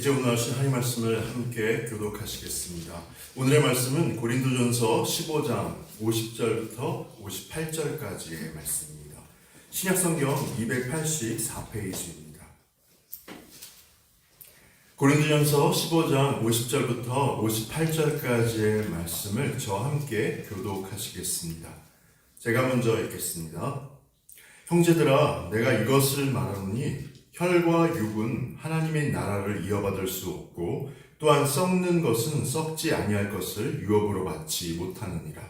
이제 오늘 하신 하나님 말씀을 함께 교독하시겠습니다. 오늘의 말씀은 고린도전서 15장 50절부터 58절까지의 말씀입니다. 신약성경 284페이지입니다. 고린도전서 15장 50절부터 58절까지의 말씀을 저와 함께 교독하시겠습니다. 제가 먼저 읽겠습니다. 형제들아, 내가 이것을 말하노니 혈과 육은 하나님의 나라를 이어받을 수 없고 또한 썩는 것은 썩지 아니할 것을 유업으로 받지 못하느니라.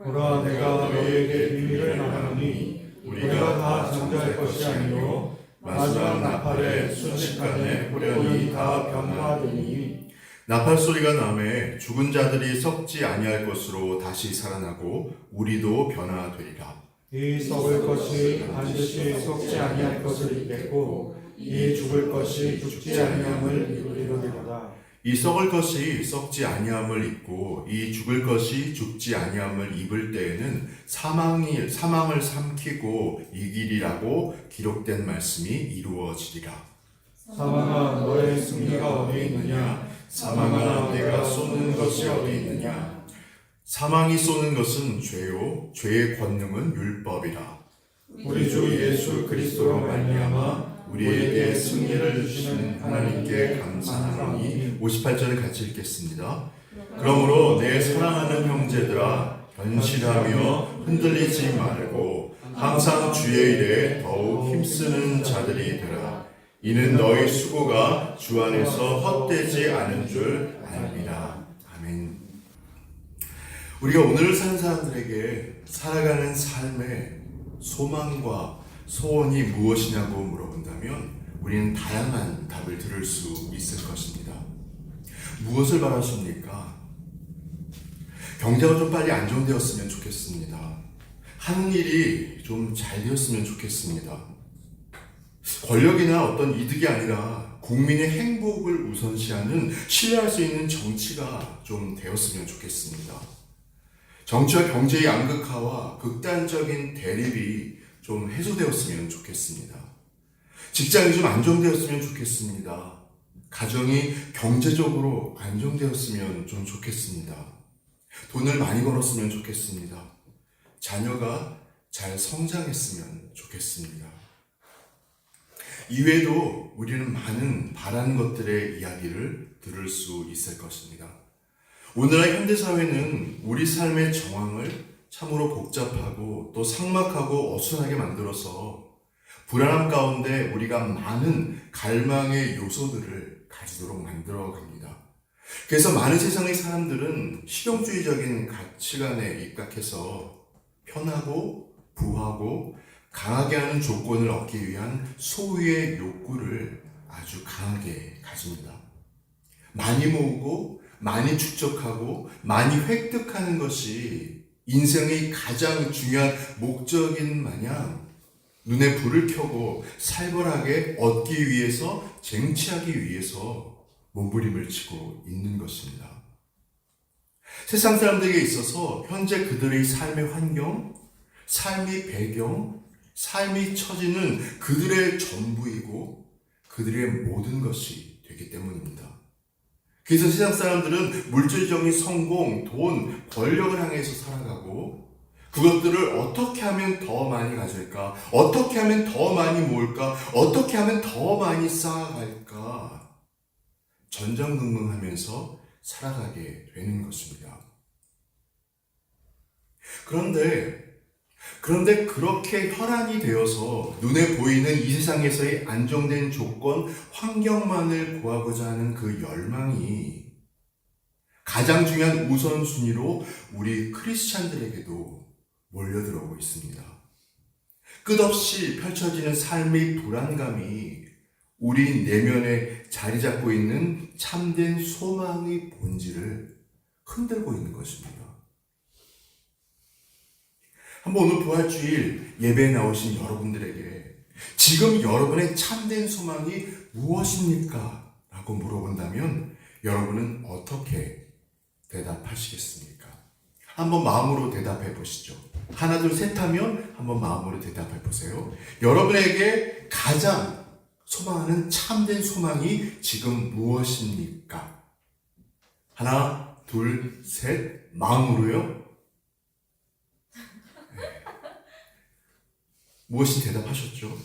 보라, 내가 너희에게 비밀을 말하노니 우리가 다 잠잘 것이 아니요 마지막 나팔에 순식간에 호련히 다 변화되니 나팔 소리가 나매 죽은 자들이 썩지 아니할 것으로 다시 살아나고 우리도 변화되리라. 이 썩을 것이 반드시 썩지 아니할 것을 입겠고 이 죽을 것이 죽지 아니함을 이루리로다. 이 썩을 것이 썩지 아니함을 입고 이 죽을 것이 죽지 아니함을 입을 때에는 사망을 삼키고 이기리라고 기록된 말씀이 이루어지리라. 사망아, 너의 승리가 어디 있느냐? 사망아, 내가 쏘는 것이 어디 있느냐? 사망이 쏘는 것은 죄요, 죄의 권능은 율법이라. 우리 주 예수 그리스도로 말미암아 우리에게 승리를 주시는 하나님께 감사하노니. 58절을 같이 읽겠습니다. 그러므로 내 사랑하는 형제들아, 견실하며 흔들리지 말고 항상 주의 일에 더욱 힘쓰는 자들이 되라. 이는 너희 수고가 주 안에서 헛되지 않은 줄 알미라. 아멘. 우리가 오늘을 사는 사람들에게 살아가는 삶의 소망과 소원이 무엇이냐고 물어본다면 우리는 다양한 답을 들을 수 있을 것입니다. 무엇을 바라십니까? 경제가 좀 빨리 안정되었으면 좋겠습니다. 하는 일이 좀 잘 되었으면 좋겠습니다. 권력이나 어떤 이득이 아니라 국민의 행복을 우선시하는 신뢰할 수 있는 정치가 좀 되었으면 좋겠습니다. 정치와 경제의 양극화와 극단적인 대립이 좀 해소되었으면 좋겠습니다. 직장이 좀 안정되었으면 좋겠습니다. 가정이 경제적으로 안정되었으면 좀 좋겠습니다. 돈을 많이 벌었으면 좋겠습니다. 자녀가 잘 성장했으면 좋겠습니다. 이외에도 우리는 많은 바라는 것들의 이야기를 들을 수 있을 것입니다. 오늘날 현대사회는 우리 삶의 정황을 참으로 복잡하고 또 삭막하고 어수선하게 만들어서 불안함 가운데 우리가 많은 갈망의 요소들을 가지도록 만들어 갑니다. 그래서 많은 세상의 사람들은 실용주의적인 가치관에 입각해서 편하고 부하고 강하게 하는 조건을 얻기 위한 소유의 욕구를 아주 강하게 가집니다. 많이 모으고 많이 축적하고 많이 획득하는 것이 인생의 가장 중요한 목적인 마냥 눈에 불을 켜고 살벌하게 얻기 위해서, 쟁취하기 위해서 몸부림을 치고 있는 것입니다. 세상 사람들에게 있어서 현재 그들의 삶의 환경, 삶의 배경, 삶의 처지는 그들의 전부이고 그들의 모든 것이 되기 때문입니다. 그래서 세상 사람들은 물질적인 성공, 돈, 권력을 향해서 살아가고 그것들을 어떻게 하면 더 많이 가질까? 어떻게 하면 더 많이 모을까? 어떻게 하면 더 많이 쌓아갈까? 전전긍긍하면서 살아가게 되는 것입니다. 그런데 그렇게 혈안이 되어서 눈에 보이는 이 세상에서의 안정된 조건, 환경만을 구하고자 하는 그 열망이 가장 중요한 우선순위로 우리 크리스찬들에게도 몰려들어오고 있습니다. 끝없이 펼쳐지는 삶의 불안감이 우리 내면에 자리 잡고 있는 참된 소망의 본질을 흔들고 있는 것입니다. 한번 오늘 부활주일 예배에 나오신 여러분들에게 지금 여러분의 참된 소망이 무엇입니까? 라고 물어본다면 여러분은 어떻게 대답하시겠습니까? 한번 마음으로 대답해 보시죠. 하나, 둘, 셋 하면 한번 마음으로 대답해 보세요. 여러분에게 가장 소망하는 참된 소망이 지금 무엇입니까? 하나, 둘, 셋, 마음으로요? 무엇이 대답하셨죠?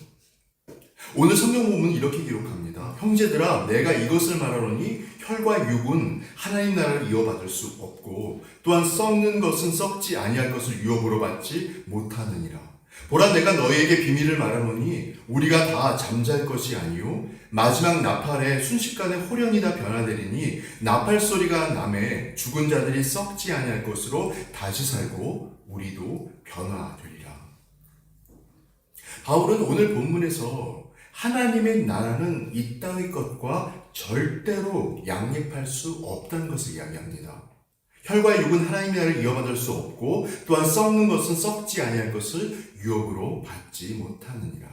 오늘 성경 본문은 이렇게 기록합니다. 형제들아, 내가 이것을 말하노니 혈과 육은 하나님 나라를 이어받을 수 없고 또한 썩는 것은 썩지 아니할 것을 유업으로 받지 못하느니라. 보라, 내가 너희에게 비밀을 말하노니 우리가 다 잠잘 것이 아니요 마지막 나팔에 순식간에 호련히 다 변화되리니 나팔 소리가 나매 죽은 자들이 썩지 아니할 것으로 다시 살고 우리도 변화되리라. 바울은 오늘 본문에서 하나님의 나라는 이 땅의 것과 절대로 양립할 수 없다는 것을 이야기합니다. 혈과 육은 하나님의 나라를 이어받을 수 없고 또한 썩는 것은 썩지 아니할 것을 유업으로 받지 못하느니라.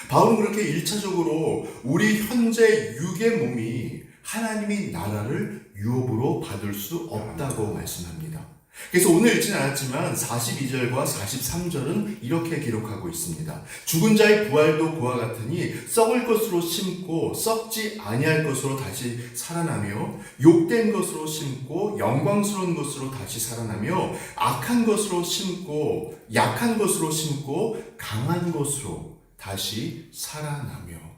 바울은 그렇게 1차적으로 우리 현재 육의 몸이 하나님의 나라를 유업으로 받을 수 없다고 말씀합니다. 그래서 오늘 읽지는 않았지만 42절과 43절은 이렇게 기록하고 있습니다. 죽은 자의 부활도 그와 같으니 썩을 것으로 심고 썩지 아니할 것으로 다시 살아나며 욕된 것으로 심고 영광스러운 것으로 다시 살아나며 악한 것으로 심고 약한 것으로 심고 강한 것으로 다시 살아나며.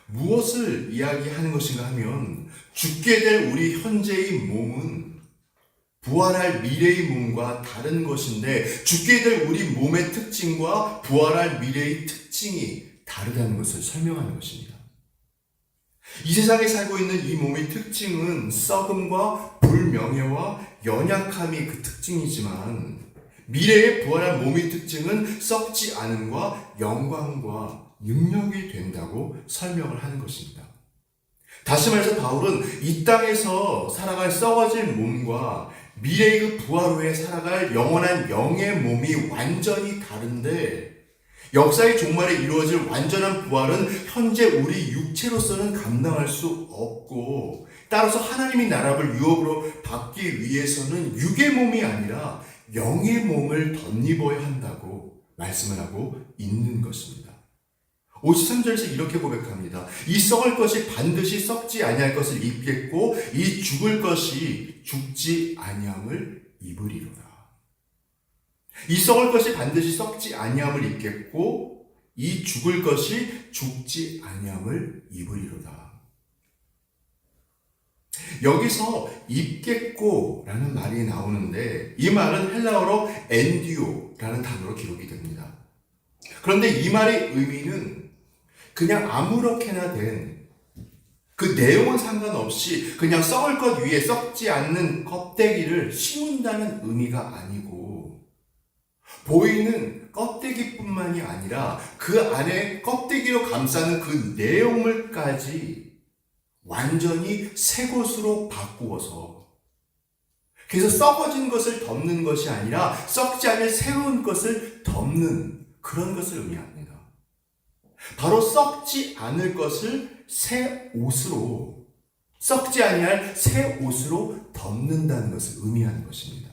무엇을 이야기하는 것인가 하면 죽게 될 우리 현재의 몸은 부활할 미래의 몸과 다른 것인데 죽게 될 우리 몸의 특징과 부활할 미래의 특징이 다르다는 것을 설명하는 것입니다. 이 세상에 살고 있는 이 몸의 특징은 썩음과 불명예와 연약함이 그 특징이지만 미래의 부활한 몸의 특징은 썩지 않음과 영광과 능력이 된다고 설명을 하는 것입니다. 다시 말해서 바울은 이 땅에서 살아갈 썩어질 몸과 미래의 그 부활 후에 살아갈 영원한 영의 몸이 완전히 다른데 역사의 종말에 이루어질 완전한 부활은 현재 우리 육체로서는 감당할 수 없고 따라서 하나님의 나라를 유업으로 받기 위해서는 육의 몸이 아니라 영의 몸을 덧입어야 한다고 말씀을 하고 있는 것입니다. 53절에서 이렇게 고백합니다. 이 썩을 것이 반드시 썩지 아니할 것을 입겠고 이 죽을 것이 죽지 아니함을 입으리로다. 이 썩을 것이 반드시 썩지 아니함을 입겠고 이 죽을 것이 죽지 아니함을 입으리로다. 여기서 입겠고라는 말이 나오는데 이 말은 헬라어로 엔디오라는 단어로 기록이 됩니다. 그런데 이 말의 의미는 그냥 아무렇게나 된 그 내용은 상관없이 그냥 썩을 것 위에 썩지 않는 껍데기를 심은다는 의미가 아니고 보이는 껍데기뿐만이 아니라 그 안에 껍데기로 감싸는 그 내용물까지 완전히 새 것으로 바꾸어서 그래서 썩어진 것을 덮는 것이 아니라 썩지 않을 새로운 것을 덮는 그런 것을 의미합니다. 바로 썩지 않을 것을 새 옷으로 썩지 아니할 새 옷으로 덮는다는 것을 의미하는 것입니다.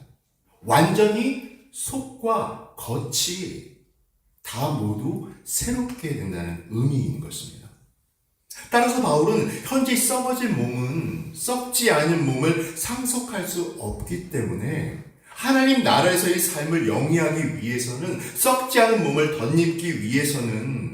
완전히 속과 겉이 다 모두 새롭게 된다는 의미인 것입니다. 따라서 바울은 현재 썩어질 몸은 썩지 않은 몸을 상속할 수 없기 때문에 하나님 나라에서의 삶을 영위하기 위해서는 썩지 않은 몸을 덧입기 위해서는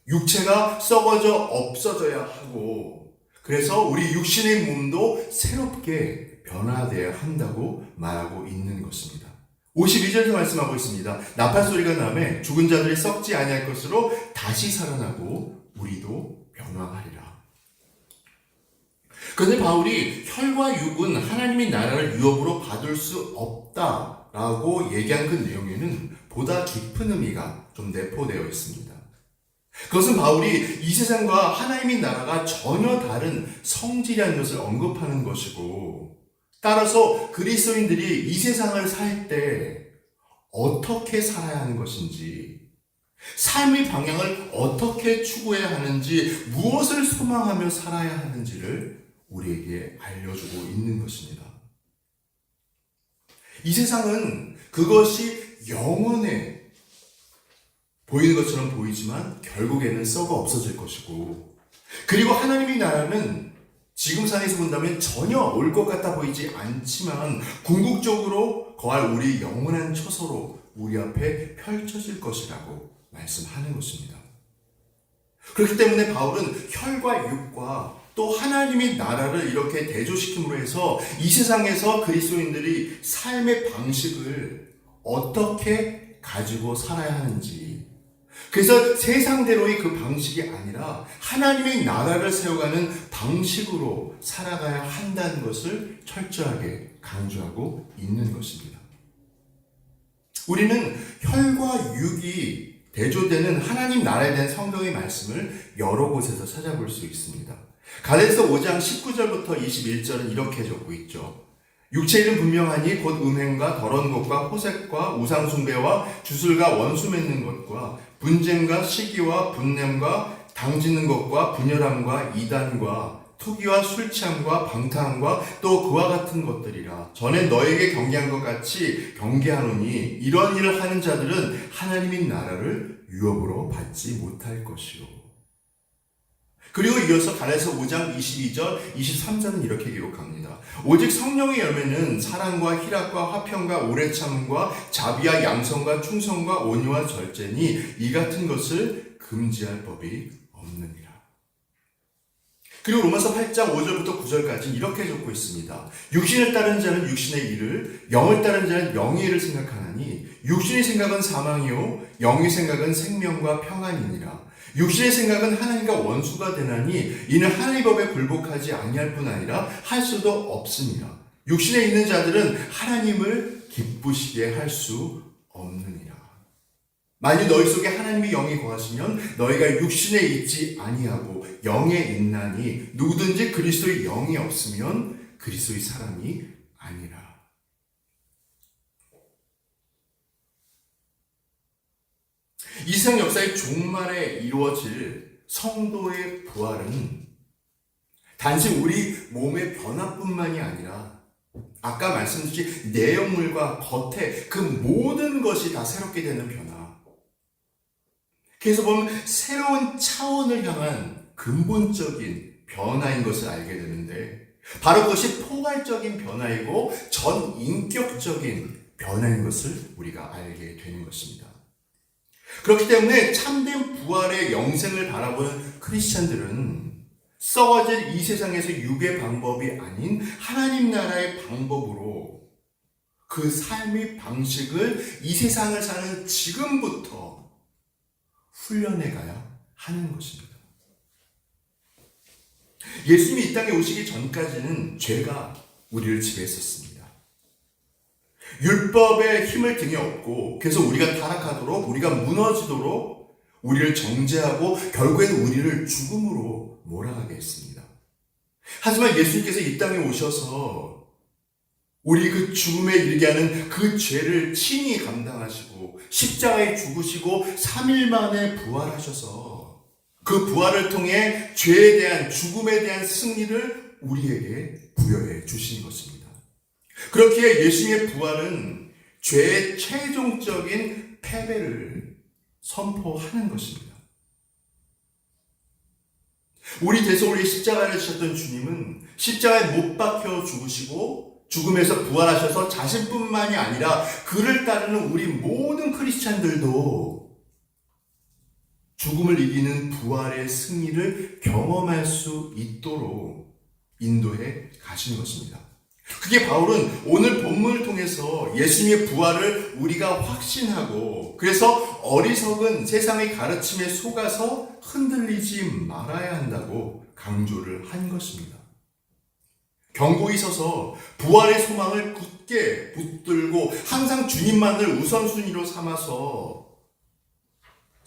육체가 썩어져 없어져야 하고 그래서 우리 육신의 몸도 새롭게 변화되어야 한다고 말하고 있는 것입니다. 52절에서 말씀하고 있습니다. 나팔 소리가 나매 죽은 자들이 썩지 아니할 것으로 다시 살아나고 우리도 변화하리라. 그런데 바울이 혈과 육은 하나님의 나라를 유업으로 받을 수 없다라고 얘기한 그 내용에는 보다 깊은 의미가 좀 내포되어 있습니다. 그것은 바울이 이 세상과 하나님의 나라가 전혀 다른 성질이라는 것을 언급하는 것이고 따라서 그리스도인들이 이 세상을 살 때 어떻게 살아야 하는 것인지 삶의 방향을 어떻게 추구해야 하는지 무엇을 소망하며 살아야 하는지를 우리에게 알려주고 있는 것입니다. 이 세상은 그것이 영원에 보이는 것처럼 보이지만 결국에는 썩어 없어질 것이고, 그리고 하나님의 나라는 지금 상에서 본다면 전혀 올 것 같아 보이지 않지만 궁극적으로 거할 우리 영원한 처소로 우리 앞에 펼쳐질 것이라고 말씀하는 것입니다. 그렇기 때문에 바울은 혈과 육과 또 하나님의 나라를 이렇게 대조시킴으로 해서 이 세상에서 그리스도인들이 삶의 방식을 어떻게 가지고 살아야 하는지, 그래서 세상대로의 그 방식이 아니라 하나님의 나라를 세워가는 방식으로 살아가야 한다는 것을 철저하게 강조하고 있는 것입니다. 우리는 혈과 육이 대조되는 하나님 나라에 대한 성경의 말씀을 여러 곳에서 찾아볼 수 있습니다. 갈라디아서 5장 19절부터 21절은 이렇게 적고 있죠. 육체 일은 분명하니 곧 음행과 더러운 것과 호색과 우상숭배와 주술과 원수 맺는 것과 분쟁과 시기와 분냄과 당짓는 것과 분열함과 이단과 투기와 술취함과 방탕함과 또 그와 같은 것들이라. 전에 너에게 경계한 것 같이 경계하노니 이런 일을 하는 자들은 하나님의 나라를 유업으로 받지 못할 것이요. 그리고 이어서 갈라디아서 5장 22절, 23절은 이렇게 기록합니다. 오직 성령의 열매는 사랑과 희락과 화평과 오래 참음과 자비와 양성과 충성과 온유와 절제니 이 같은 것을 금지할 법이 없느니라. 그리고 로마서 8장 5절부터 9절까지 이렇게 적고 있습니다. 육신을 따르는 자는 육신의 일을, 영을 따르는 자는 영의 일을 생각하나니 육신의 생각은 사망이요 영의 생각은 생명과 평안이니라. 육신의 생각은 하나님과 원수가 되나니 이는 하나님의 법에 굴복하지 아니할 뿐 아니라 할 수도 없습니다. 육신에 있는 자들은 하나님을 기쁘시게 할 수 없느니라. 만일 너희 속에 하나님의 영이 거하시면 너희가 육신에 있지 아니하고 영에 있나니 누구든지 그리스도의 영이 없으면 그리스도의 사람이 아니라. 이 세상 역사의 종말에 이루어질 성도의 부활은 단지 우리 몸의 변화뿐만이 아니라 아까 말씀드린 내용물과 겉에 그 모든 것이 다 새롭게 되는 변화. 그래서 보면 새로운 차원을 향한 근본적인 변화인 것을 알게 되는데 바로 그것이 포괄적인 변화이고 전인격적인 변화인 것을 우리가 알게 되는 것입니다. 그렇기 때문에 참된 부활의 영생을 바라보는 크리스찬들은 썩어질 이 세상에서 육의 방법이 아닌 하나님 나라의 방법으로 그 삶의 방식을 이 세상을 사는 지금부터 훈련해 가야 하는 것입니다. 예수님이 이 땅에 오시기 전까지는 죄가 우리를 지배했었습니다. 율법의 힘을 등에 업고 그래서 우리가 타락하도록 우리가 무너지도록 우리를 정죄하고 결국에는 우리를 죽음으로 몰아가게 했습니다. 하지만 예수님께서 이 땅에 오셔서 우리 그 죽음에 이르게 하는 그 죄를 친히 감당하시고 십자가에 죽으시고 3일 만에 부활하셔서 그 부활을 통해 죄에 대한 죽음에 대한 승리를 우리에게 부여해 주신 것입니다. 그렇기에 예수님의 부활은 죄의 최종적인 패배를 선포하는 것입니다. 우리 대서 우리 십자가를 지셨던 주님은 십자가에 못 박혀 죽으시고 죽음에서 부활하셔서 자신뿐만이 아니라 그를 따르는 우리 모든 크리스찬들도 죽음을 이기는 부활의 승리를 경험할 수 있도록 인도해 가시는 것입니다. 그게 바울은 오늘 본문을 통해서 예수님의 부활을 우리가 확신하고 그래서 어리석은 세상의 가르침에 속아서 흔들리지 말아야 한다고 강조를 한 것입니다. 경고에 있어서 부활의 소망을 굳게 붙들고 항상 주님만을 우선순위로 삼아서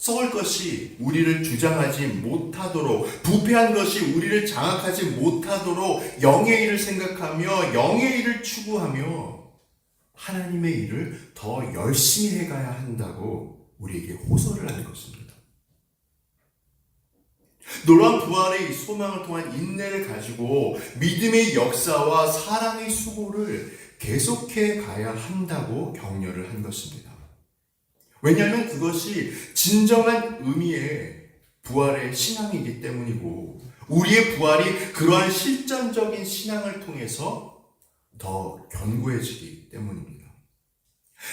썩을 것이 우리를 주장하지 못하도록 부패한 것이 우리를 장악하지 못하도록 영의 일을 생각하며 영의 일을 추구하며 하나님의 일을 더 열심히 해가야 한다고 우리에게 호소를 하는 것입니다. 놀라운 부활의 소망을 통한 인내를 가지고 믿음의 역사와 사랑의 수고를 계속해 가야 한다고 격려를 한 것입니다. 왜냐하면 그것이 진정한 의미의 부활의 신앙이기 때문이고, 우리의 부활이 그러한 실전적인 신앙을 통해서 더 견고해지기 때문입니다.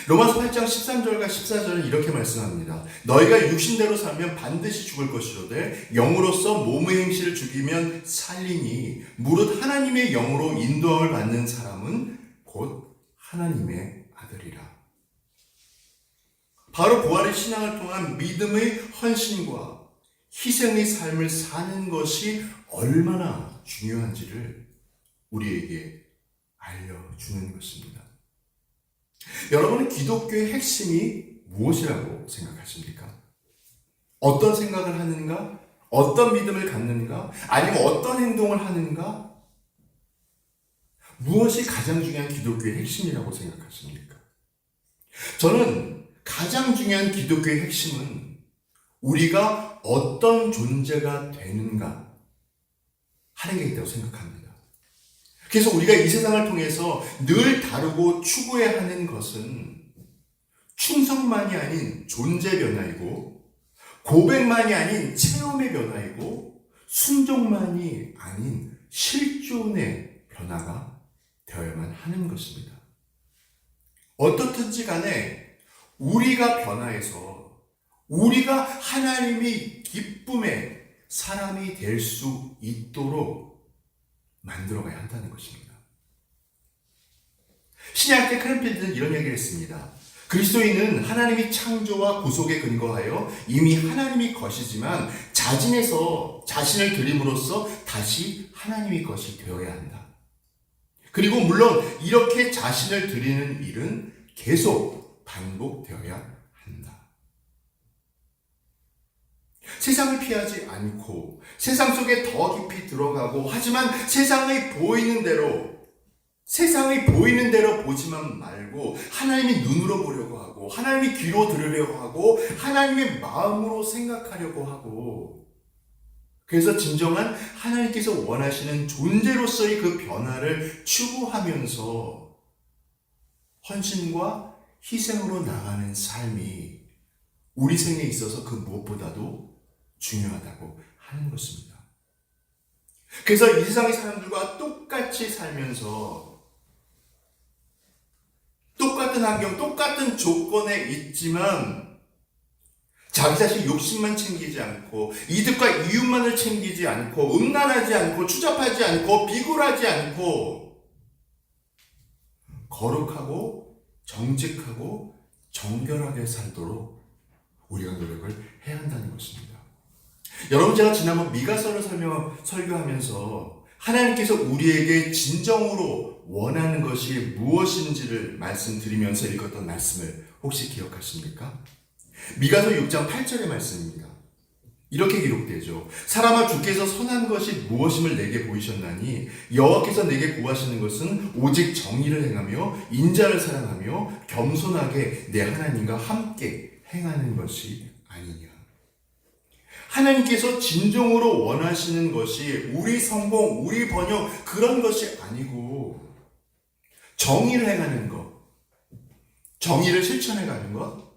로마서 8장 13절과 14절은 이렇게 말씀합니다. 너희가 육신대로 살면 반드시 죽을 것이로되 영으로서 몸의 행실을 죽이면 살리니 무릇 하나님의 영으로 인도함을 받는 사람은 곧 하나님의 아들이라. 바로 부활의 신앙을 통한 믿음의 헌신과 희생의 삶을 사는 것이 얼마나 중요한지를 우리에게 알려주는 것입니다. 여러분은 기독교의 핵심이 무엇이라고 생각하십니까? 어떤 생각을 하는가? 어떤 믿음을 갖는가? 아니면 어떤 행동을 하는가? 무엇이 가장 중요한 기독교의 핵심이라고 생각하십니까? 저는 가장 중요한 기독교의 핵심은 우리가 어떤 존재가 되는가 하는 게 있다고 생각합니다. 그래서 우리가 이 세상을 통해서 늘 다루고 추구해야 하는 것은 충성만이 아닌 존재 변화이고, 고백만이 아닌 체험의 변화이고, 순종만이 아닌 실존의 변화가 되어야만 하는 것입니다. 어떻든지 간에 우리가 변화해서 우리가 하나님의 기쁨의 사람이 될 수 있도록 만들어가야 한다는 것입니다. 신약 때 크랜필드는 이런 얘기를 했습니다. 그리스도인은 하나님이 창조와 구속에 근거하여 이미 하나님의 것이지만 자진해서 자신을 드림으로써 다시 하나님의 것이 되어야 한다. 그리고 물론 이렇게 자신을 드리는 일은 계속 반복되어야 한다. 세상을 피하지 않고 세상 속에 더 깊이 들어가고, 하지만 세상의 보이는 대로 보지만 말고 하나님의 눈으로 보려고 하고, 하나님의 귀로 들으려고 하고, 하나님의 마음으로 생각하려고 하고, 그래서 진정한 하나님께서 원하시는 존재로서의 그 변화를 추구하면서 헌신과 희생으로 나가는 삶이 우리 생에 있어서 그 무엇보다도 중요하다고 하는 것입니다. 그래서 이 세상의 사람들과 똑같이 살면서 똑같은 환경, 똑같은 조건에 있지만 자기 자신 욕심만 챙기지 않고, 이득과 이윤만을 챙기지 않고, 음란하지 않고, 추잡하지 않고, 비굴하지 않고, 거룩하고 정직하고 정결하게 살도록 우리가 노력을 해야 한다는 것입니다. 여러분, 제가 지난번 미가서를 설교하면서 하나님께서 우리에게 진정으로 원하는 것이 무엇인지를 말씀드리면서 읽었던 말씀을 혹시 기억하십니까? 미가서 6장 8절의 말씀입니다. 이렇게 기록되죠. 사람아, 주께서 선한 것이 무엇임을 내게 보이셨나니 여호와께서 내게 구하시는 것은 오직 정의를 행하며 인자를 사랑하며 겸손하게 내 하나님과 함께 행하는 것이 아니냐. 하나님께서 진정으로 원하시는 것이 우리 성공, 우리 번영, 그런 것이 아니고 정의를 행하는 것, 정의를 실천해가는 것,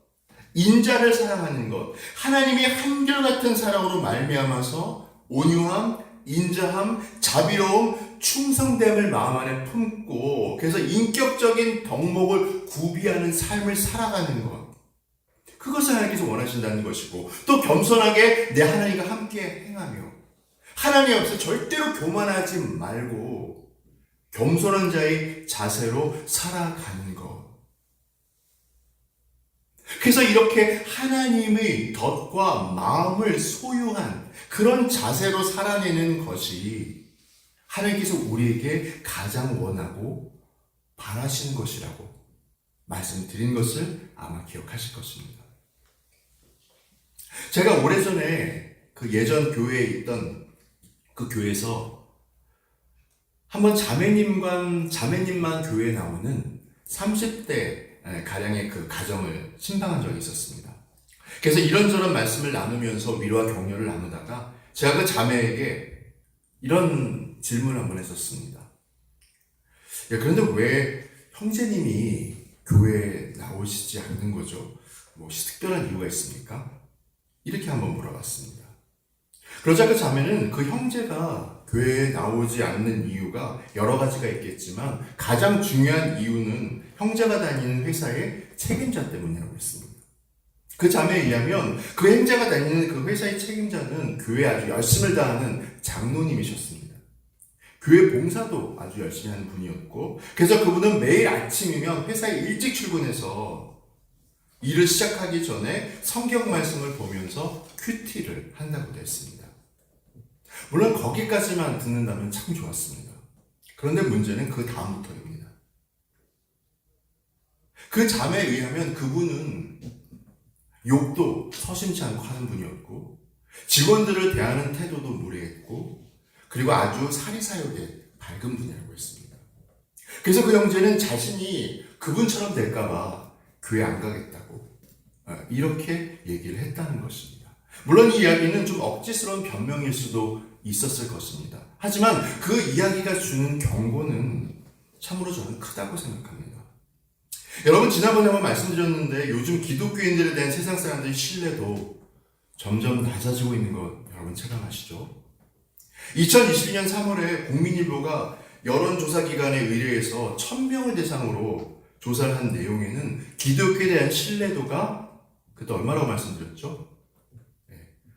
인자를 사랑하는 것, 하나님이 한결같은 사랑으로 말미암아서 온유함, 인자함, 자비로움, 충성됨을 마음 안에 품고, 그래서 인격적인 덕목을 구비하는 삶을 살아가는 것, 그것을 하나님께서 원하신다는 것이고, 또 겸손하게 내 하나님과 함께 행하며, 하나님 앞에서 절대로 교만하지 말고 겸손한 자의 자세로 살아가는 것. 그래서 이렇게 하나님의 덫과 마음을 소유한 그런 자세로 살아내는 것이 하나님께서 우리에게 가장 원하고 바라시는 것이라고 말씀드린 것을 아마 기억하실 것입니다. 제가 오래전에 그 예전 교회에 있던 그 교회에서 한번 자매님만 교회에 나오는 30대 가량의 그 가정을 신방한 적이 있었습니다. 그래서 이런저런 말씀을 나누면서 위로와 격려를 나누다가 제가 그 자매에게 이런 질문을 한번 했었습니다. 그런데 왜 형제님이 교회에 나오시지 않는 거죠? 특별한 이유가 있습니까? 이렇게 한번 물어봤습니다. 그러자 그 자매는 그 형제가 교회에 나오지 않는 이유가 여러 가지가 있겠지만 가장 중요한 이유는 형제가 다니는 회사의 책임자 때문이라고 했습니다. 그 자매에 의하면 그 형제가 다니는 그 회사의 책임자는 교회에 아주 열심을 다하는 장로님이셨습니다. 교회 봉사도 아주 열심히 하는 분이었고, 그래서 그분은 매일 아침이면 회사에 일찍 출근해서 일을 시작하기 전에 성경 말씀을 보면서 큐티를 한다고 했습니다. 물론 거기까지만 듣는다면 참 좋았습니다. 그런데 문제는 그 다음부터입니다. 그 자매에 의하면 그분은 욕도 서심치 않고 하는 분이었고, 직원들을 대하는 태도도 무례했고, 그리고 아주 사리사욕에 밝은 분이라고 했습니다. 그래서 그 형제는 자신이 그분처럼 될까봐 교회 안 가겠다고 이렇게 얘기를 했다는 것입니다. 물론 이 이야기는 좀 억지스러운 변명일 수도 있었을 것입니다. 하지만 그 이야기가 주는 경고는 참으로 저는 크다고 생각합니다. 여러분, 지난번에 한번 말씀드렸는데 요즘 기독교인들에 대한 세상 사람들의 신뢰도 점점 낮아지고 있는 것 여러분 체감하시죠? 2022년 3월에 국민일보가 여론조사기관에 의뢰해서 1000명을 대상으로 조사를 한 내용에는 기독교에 대한 신뢰도가 그때 얼마라고 말씀드렸죠?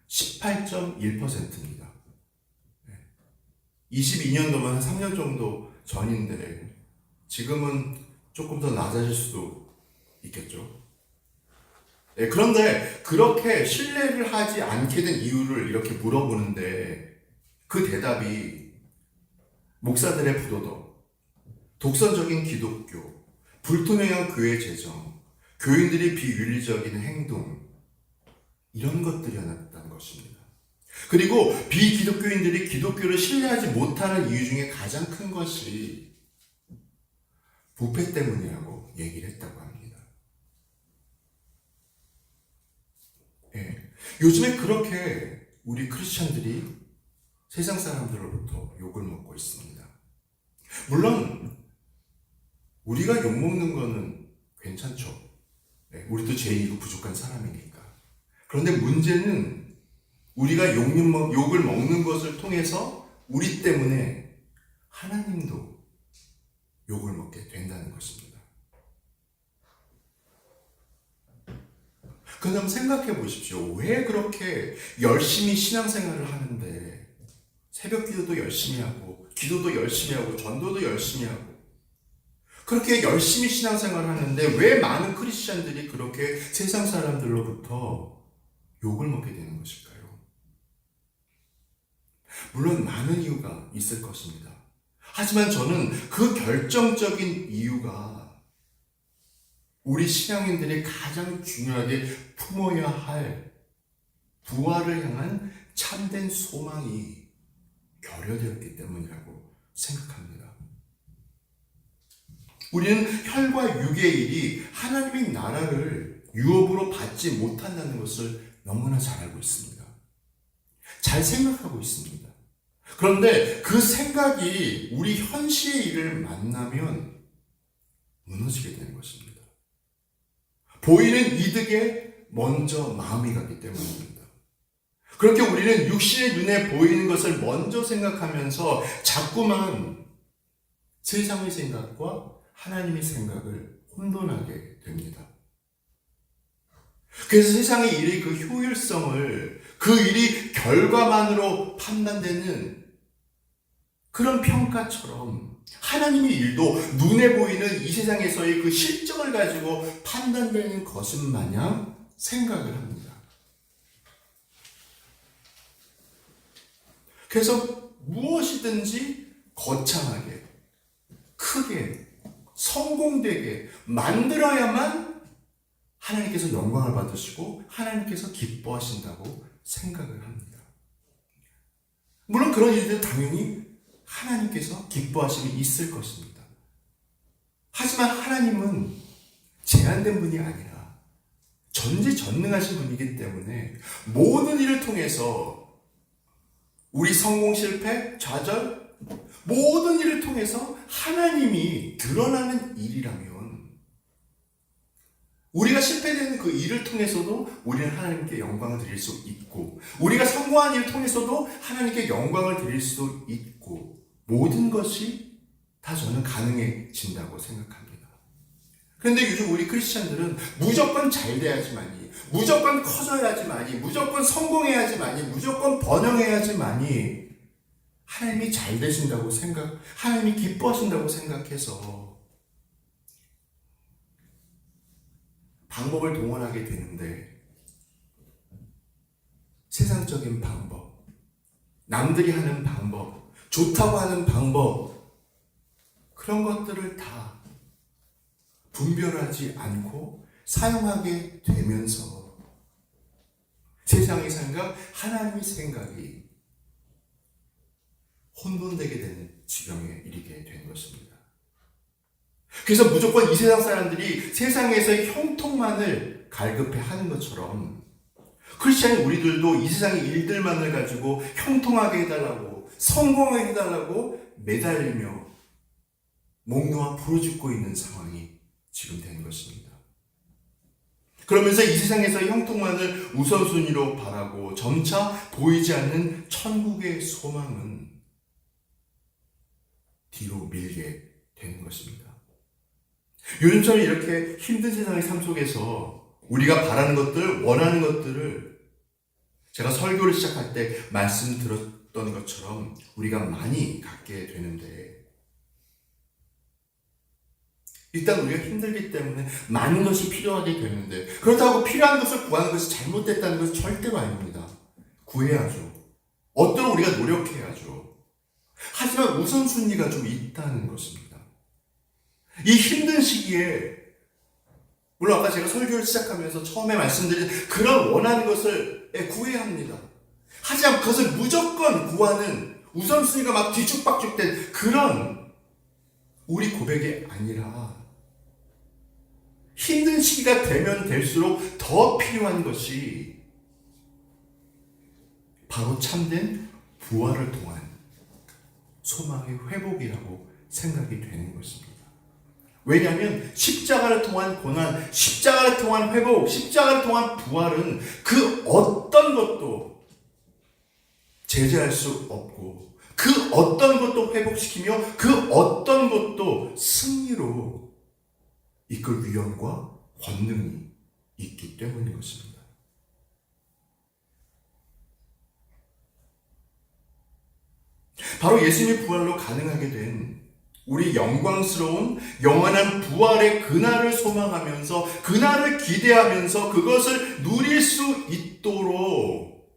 18.1%입니다. 22년도면 한 3년 정도 전인데 지금은 조금 더 낮아질 수도 있겠죠. 그런데 그렇게 신뢰를 하지 않게 된 이유를 이렇게 물어보는데 그 대답이 목사들의 부도덕, 독선적인 기독교, 불투명한 교회 재정, 교인들이 비윤리적인 행동, 이런 것들이었다는 것입니다. 그리고 비기독교인들이 기독교를 신뢰하지 못하는 이유 중에 가장 큰 것이 부패 때문이라고 얘기를 했다고 합니다. 요즘에 그렇게 우리 크리스천들이 세상 사람들로부터 욕을 먹고 있습니다. 물론 우리가 욕먹는 거는 괜찮죠. 우리도 죄인이고 부족한 사람이니까. 그런데 문제는 우리가 욕을 먹는 것을 통해서 우리 때문에 하나님도 욕을 먹게 된다는 것입니다. 그럼 생각해 보십시오. 왜 그렇게 열심히 신앙생활을 하는데 새벽 기도도 열심히 하고 기도도 열심히 하고 전도도 열심히 하고 그렇게 열심히 신앙생활을 하는데 왜 많은 크리스천들이 그렇게 세상 사람들로부터 욕을 먹게 되는 것일까요? 물론 많은 이유가 있을 것입니다. 하지만 저는 그 결정적인 이유가 우리 신앙인들이 가장 중요하게 품어야 할 부활을 향한 참된 소망이 결여되었기 때문이라고 생각합니다. 우리는 혈과 육의 일이 하나님의 나라를 유업으로 받지 못한다는 것을 너무나 잘 알고 있습니다. 잘 생각하고 있습니다. 그런데 그 생각이 우리 현실의 일을 만나면 무너지게 되는 것입니다. 보이는 이득에 먼저 마음이 가기 때문입니다. 그렇게 우리는 육신의 눈에 보이는 것을 먼저 생각하면서 자꾸만 세상의 생각과 하나님의 생각을 혼돈하게 됩니다. 그래서 세상의 일의 그 효율성을 그 일이 결과만으로 판단되는 그런 평가처럼 하나님의 일도 눈에 보이는 이 세상에서의 그 실정을 가지고 판단되는 것은 마냥 생각을 합니다. 그래서 무엇이든지 거창하게, 크게, 성공되게 만들어야만 하나님께서 영광을 받으시고 하나님께서 기뻐하신다고 생각을 합니다. 물론 그런 일들 당연히 하나님께서 기뻐하심이 있을 것입니다. 하지만 하나님은 제한된 분이 아니라 전지전능하신 분이기 때문에 모든 일을 통해서 우리 성공, 실패, 좌절, 모든 일을 통해서 하나님이 드러나는 일이라면 우리가 실패되는 그 일을 통해서도 우리는 하나님께 영광을 드릴 수 있고, 우리가 성공한 일을 통해서도 하나님께 영광을 드릴 수 있고, 모든 것이 다 저는 가능해진다고 생각합니다. 그런데 요즘 우리 크리스찬들은 무조건 잘 돼야지만이, 무조건 커져야지만이, 무조건 성공해야지만이, 무조건 번영해야지만이 하나님이 잘 되신다고 하나님이 기뻐하신다고 생각해서 방법을 동원하게 되는데, 세상적인 방법, 남들이 하는 방법, 좋다고 하는 방법, 그런 것들을 다 분별하지 않고 사용하게 되면서 세상의 생각, 하나님의 생각이 혼돈되게 되는 지경에 이르게 된 것입니다. 그래서 무조건 이 세상 사람들이 세상에서의 형통만을 갈급해 하는 것처럼 크리스찬인 우리들도 이 세상의 일들만을 가지고 형통하게 해달라고, 성공하게 해달라고 매달리며 목 놓아 부르짖고 있는 상황이 지금 된 것입니다. 그러면서 이 세상에서의 형통만을 우선순위로 바라고 점차 보이지 않는 천국의 소망은 뒤로 밀게 되는 것입니다. 요즘처럼 이렇게 힘든 세상의 삶 속에서 우리가 바라는 것들, 원하는 것들을 제가 설교를 시작할 때 말씀드렸던 것처럼 우리가 많이 갖게 되는데, 일단 우리가 힘들기 때문에 많은 것이 필요하게 되는데, 그렇다고 필요한 것을 구하는 것이 잘못됐다는 것은 절대로 아닙니다. 구해야죠. 얻도록 우리가 노력해야죠. 하지만 우선순위가 좀 있다는 것입니다. 이 힘든 시기에, 물론 아까 제가 설교를 시작하면서 처음에 말씀드린 그런 원하는 것을 구해야 합니다. 하지만 그것을 무조건 구하는 우선순위가 막 뒤죽박죽된 그런 우리 고백이 아니라, 힘든 시기가 되면 될수록 더 필요한 것이 바로 참된 부활을 통한 소망의 회복이라고 생각이 되는 것입니다. 왜냐하면 십자가를 통한 고난, 십자가를 통한 회복, 십자가를 통한 부활은 그 어떤 것도 제재할 수 없고, 그 어떤 것도 회복시키며 그 어떤 것도 승리로 이끌 위엄과 권능이 있기 때문인 것입니다. 바로 예수님의 부활로 가능하게 된 우리 영광스러운 영원한 부활의 그날을 소망하면서, 그날을 기대하면서 그것을 누릴 수 있도록,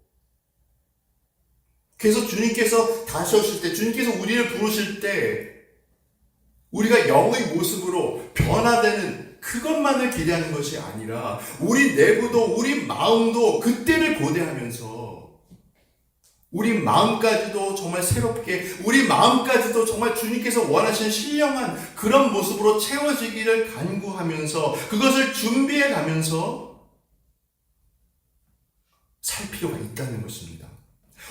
그래서 주님께서 다시 오실 때, 주님께서 우리를 부르실 때 우리가 영의 모습으로 변화되는 그것만을 기대하는 것이 아니라 우리 내부도, 우리 마음도 그때를 고대하면서 우리 마음까지도 정말 새롭게, 우리 마음까지도 정말 주님께서 원하시는 신령한 그런 모습으로 채워지기를 간구하면서 그것을 준비해 가면서 살 필요가 있다는 것입니다.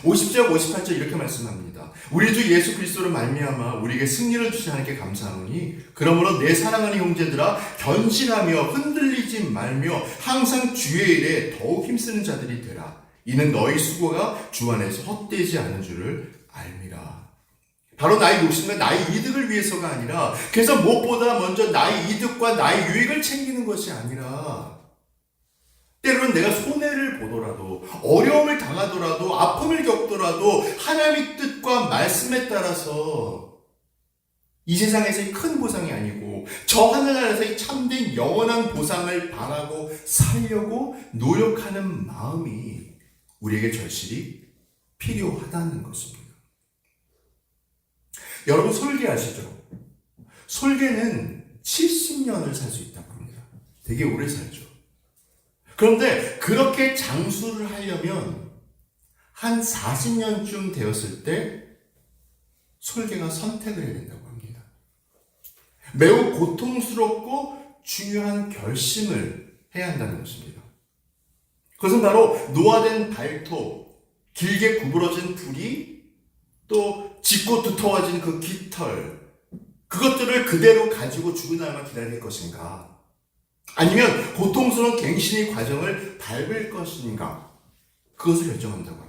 50절, 58절 이렇게 말씀합니다. 우리 주 예수 그리스도로 말미암아 우리에게 승리를 주신 하나님께 감사하노니, 그러므로 내 사랑하는 형제들아 견실하며 흔들리지 말며 항상 주의 일에 더욱 힘쓰는 자들이 되라. 이는 너희 수고가 주 안에서 헛되지 않은 줄을 알미라. 바로 나의 욕심과 나의 이득을 위해서가 아니라, 그래서 무엇보다 먼저 나의 이득과 나의 유익을 챙기는 것이 아니라, 때로는 내가 손해를 보더라도, 어려움을 당하더라도, 아픔을 겪더라도 하나님의 뜻과 말씀에 따라서 이 세상에서의 큰 보상이 아니고 저 하늘나라에서의 참된 영원한 보상을 바라고 살려고 노력하는 마음이 우리에게 절실히 필요하다는 것입니다. 여러분 설계하시죠? 설계는 70년을 살 수 있다고 합니다. 되게 오래 살죠. 그런데 그렇게 장수를 하려면 한 40년쯤 되었을 때 설계가 선택을 해야 된다고 합니다. 매우 고통스럽고 중요한 결심을 해야 한다는 것입니다. 그것은 바로 노화된 발톱, 길게 구부러진 부리, 또 짙고 두터워진 그 깃털, 그것들을 그대로 가지고 죽은 날만 기다릴 것인가, 아니면 고통스러운 갱신의 과정을 밟을 것인가? 그것을 결정한다고 합니다.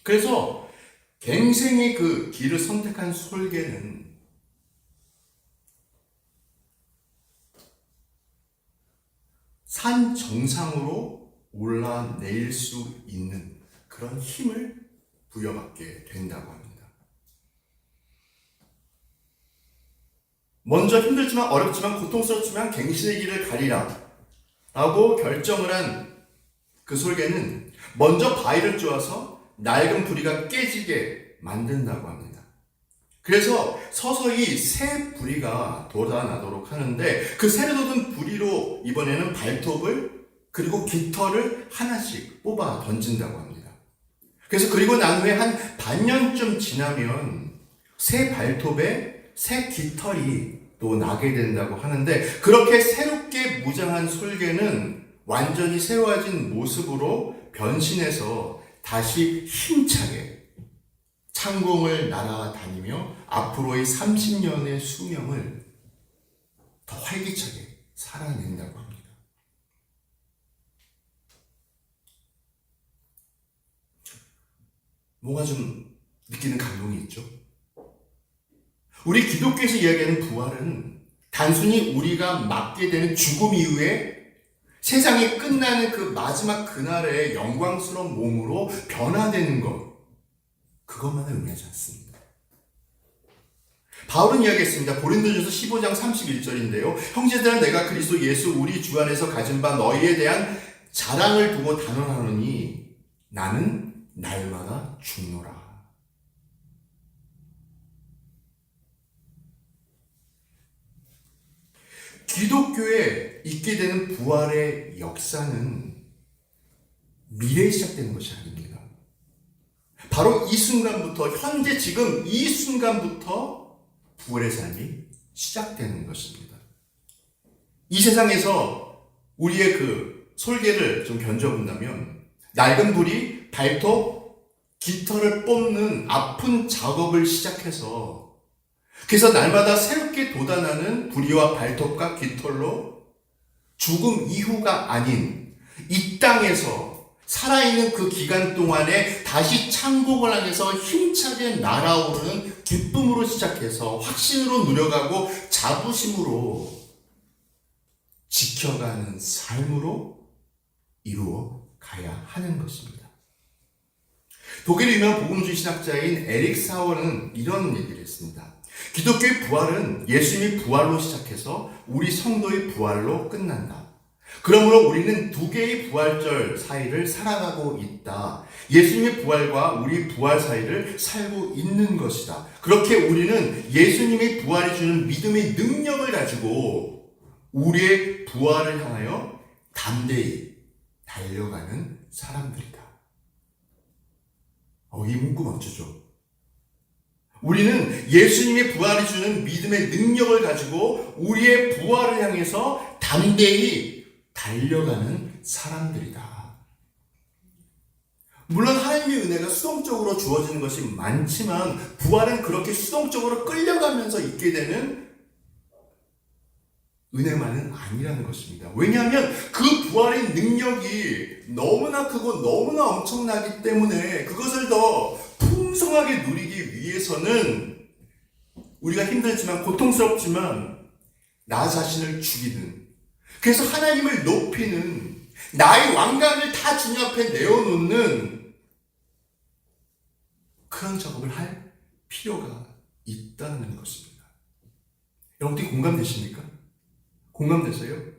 그래서 갱생의 그 길을 선택한 솔개는 산 정상으로 올라내릴 수 있는 그런 힘을 부여받게 된다고 합니다. 먼저 힘들지만 어렵지만 고통스럽지만 갱신의 길을 가리라 라고 결정을 한 그 솔개는 먼저 바위를 쪼아서 낡은 부리가 깨지게 만든다고 합니다. 그래서 서서히 새 부리가 돋아나도록 하는데 그 새로 돋은 부리로 이번에는 발톱을 그리고 깃털을 하나씩 뽑아 던진다고 합니다. 그래서 그리고 난 후에 한 반년쯤 지나면 새 발톱에 새 깃털이 또 나게 된다고 하는데 그렇게 새롭게 무장한 솔개는 완전히 새로워진 모습으로 변신해서 다시 힘차게 창공을 날아다니며 앞으로의 30년의 수명을 더 활기차게 살아낸다고 합니다. 뭔가 좀 느끼는 감동이 있죠? 우리 기독교에서 이야기하는 부활은 단순히 우리가 맞게 되는 죽음 이후에 세상이 끝나는 그 마지막 그날의 영광스러운 몸으로 변화되는 것, 그것만을 의미하지 않습니다. 바울은 이야기했습니다. 고린도전서 15장 31절인데요. 형제들아 내가 그리스도 예수 우리 주 안에서 가진 바 너희에 대한 자랑을 두고 단언하노니 나는 날마다 죽노라. 기독교에 있게 되는 부활의 역사는 미래에 시작되는 것이 아닙니다. 바로 이 순간부터, 현재 지금 이 순간부터 부활의 삶이 시작되는 것입니다. 이 세상에서 우리의 그 솔개를 좀 견져본다면 낡은 불이 발톱, 깃털을 뽑는 아픈 작업을 시작해서 그래서 날마다 새롭게 돋아나는 부리와 발톱과 깃털로 죽음 이후가 아닌 이 땅에서 살아있는 그 기간 동안에 다시 창공을 향해서 힘차게 날아오르는 기쁨으로 시작해서 확신으로 누려가고 자부심으로 지켜가는 삶으로 이루어 가야 하는 것입니다. 독일의 유명한 복음주의 신학자인 에릭 사워는 이런 얘기를 했습니다. 기독교의 부활은 예수님이 부활로 시작해서 우리 성도의 부활로 끝난다. 그러므로 우리는 두 개의 부활절 사이를 살아가고 있다. 예수님의 부활과 우리 부활 사이를 살고 있는 것이다. 그렇게 우리는 예수님의 부활이 주는 믿음의 능력을 가지고 우리의 부활을 향하여 담대히 달려가는 사람들이다. 이 문구 멋지죠? 우리는 예수님의 부활이 주는 믿음의 능력을 가지고 우리의 부활을 향해서 담대히 달려가는 사람들이다. 물론 하나님의 은혜가 수동적으로 주어지는 것이 많지만 부활은 그렇게 수동적으로 끌려가면서 있게 되는 은혜만은 아니라는 것입니다. 왜냐하면 그 부활의 능력이 너무나 크고 너무나 엄청나기 때문에 그것을 더 풍성하게 누리기 위해서는 우리가 힘들지만 고통스럽지만 나 자신을 죽이는, 그래서 하나님을 높이는, 나의 왕관을 다 주님 앞에 내어놓는 그런 작업을 할 필요가 있다는 것입니다. 여러분 공감되십니까? 공감되세요?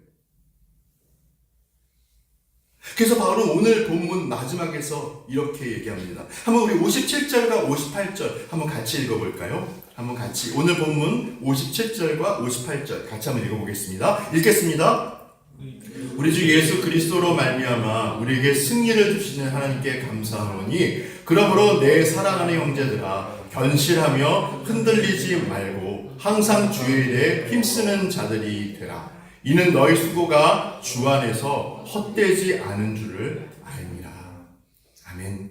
그래서 바울은 오늘 본문 마지막에서 이렇게 얘기합니다. 한번 우리 57절과 58절 한번 같이 읽어볼까요? 한번 같이 오늘 본문 57절과 58절 같이 한번 읽어보겠습니다. 읽겠습니다. 우리 주 예수 그리스도로 말미암아 우리에게 승리를 주시는 하나님께 감사하노니 그러므로 내 사랑하는 형제들아 견실하며 흔들리지 말고 항상 주의 일에 힘쓰는 자들이 되라. 이는 너희 수고가 주 안에서 헛되지 않은 줄을 알미라. 아멘.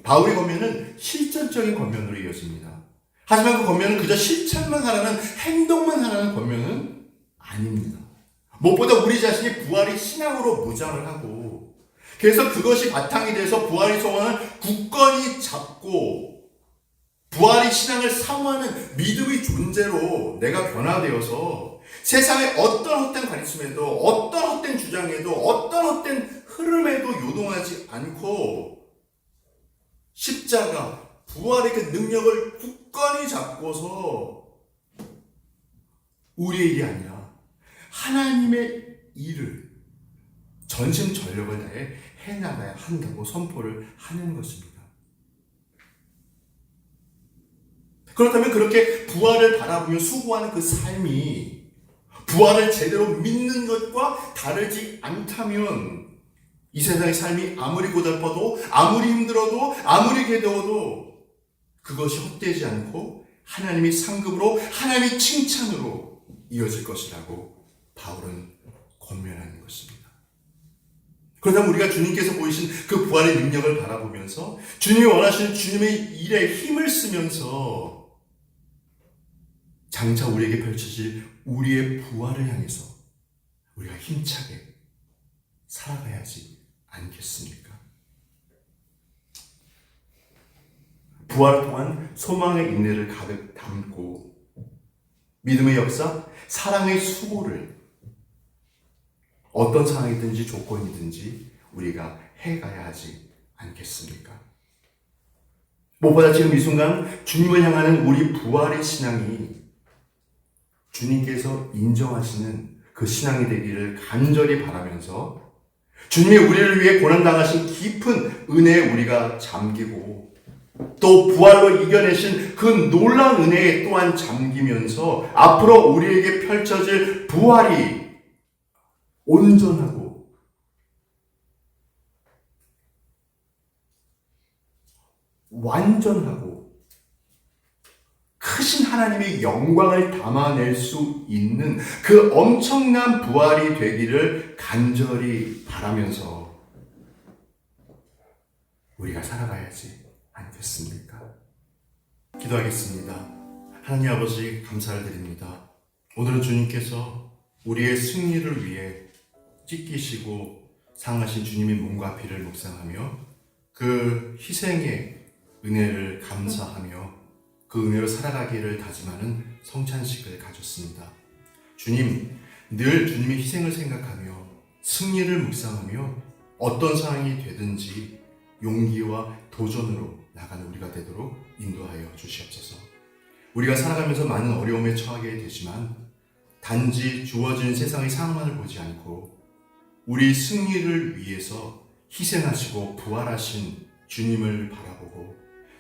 바울의 권면은 실전적인 권면으로 이어집니다. 하지만 그 권면은 그저 실천만 하라는, 행동만 하라는 권면은 아닙니다. 무엇보다 우리 자신이 부활의 신앙으로 무장을 하고, 그래서 그것이 바탕이 돼서 부활의 소망을 굳건히 잡고 부활의 신앙을 사모하는 믿음의 존재로 내가 변화되어서 세상의 어떤 헛된 가르침에도, 어떤 헛된 주장에도, 어떤 헛된 흐름에도 요동하지 않고 십자가, 부활의 그 능력을 굳건히 잡고서 우리의 일이 아니라 하나님의 일을 전심전력을 다해 해나가야 한다고 선포를 하는 것입니다. 그렇다면 그렇게 부활을 바라보며 수고하는 그 삶이 부활을 제대로 믿는 것과 다르지 않다면 이 세상의 삶이 아무리 고달퍼도, 아무리 힘들어도, 아무리 괴로워도 그것이 헛되지 않고 하나님의 상급으로, 하나님의 칭찬으로 이어질 것이라고 바울은 권면하는 것입니다. 그렇다면 우리가 주님께서 보이신 그 부활의 능력을 바라보면서 주님이 원하시는 주님의 일에 힘을 쓰면서 장차 우리에게 펼쳐질 우리의 부활을 향해서 우리가 힘차게 살아가야지 않겠습니까? 부활을 통한 소망의 인내를 가득 담고 믿음의 역사, 사랑의 수고를 어떤 상황이든지 조건이든지 우리가 해가야 하지 않겠습니까? 무엇보다 지금 이 순간 주님을 향하는 우리 부활의 신앙이 주님께서 인정하시는 그 신앙이 되기를 간절히 바라면서 주님이 우리를 위해 고난당하신 깊은 은혜에 우리가 잠기고 또 부활로 이겨내신 그 놀라운 은혜에 또한 잠기면서 앞으로 우리에게 펼쳐질 부활이 온전하고 완전하고 크신 하나님의 영광을 담아낼 수 있는 그 엄청난 부활이 되기를 간절히 바라면서 우리가 살아가야지 않겠습니까? 기도하겠습니다. 하나님 아버지 감사를 드립니다. 오늘은 주님께서 우리의 승리를 위해 찢기시고 상하신 주님의 몸과 피를 묵상하며 그 희생의 은혜를 감사하며 그 은혜로 살아가기를 다짐하는 성찬식을 가졌습니다. 주님, 늘 주님의 희생을 생각하며 승리를 묵상하며 어떤 상황이 되든지 용기와 도전으로 나가는 우리가 되도록 인도하여 주시옵소서. 우리가 살아가면서 많은 어려움에 처하게 되지만 단지 주어진 세상의 상황만을 보지 않고 우리 승리를 위해서 희생하시고 부활하신 주님을 바라보고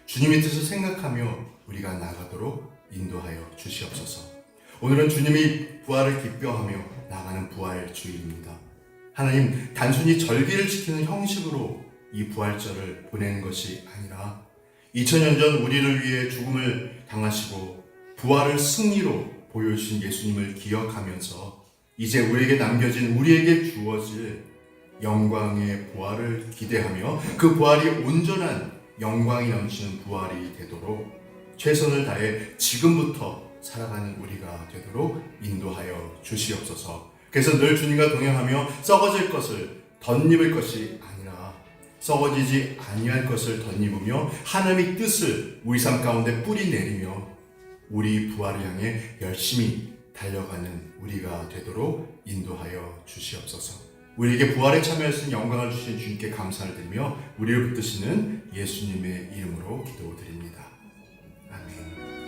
주님의 뜻을 생각하며 우리가 나가도록 인도하여 주시옵소서. 오늘은 주님이 부활을 기뻐하며 나가는 부활 주일입니다. 하나님, 단순히 절기를 지키는 형식으로 이 부활절을 보내는 것이 아니라 2000년 전 우리를 위해 죽음을 당하시고 부활을 승리로 보여주신 예수님을 기억하면서 이제 우리에게 남겨진, 우리에게 주어질 영광의 부활을 기대하며 그 부활이 온전한 영광이 넘치는 부활이 되도록 최선을 다해 지금부터 살아가는 우리가 되도록 인도하여 주시옵소서. 그래서 늘 주님과 동행하며 썩어질 것을 덧입을 것이 아니라 썩어지지 아니할 것을 덧입으며 하나님의 뜻을 우리 삶 가운데 뿌리 내리며 우리 부활을 향해 열심히 달려가는 우리가 되도록 인도하여 주시옵소서. 우리에게 부활에 참여하신 영광을 주신 주님께 감사를 드리며 우리를 붙드시는 예수님의 이름으로 기도드립니다. 아멘.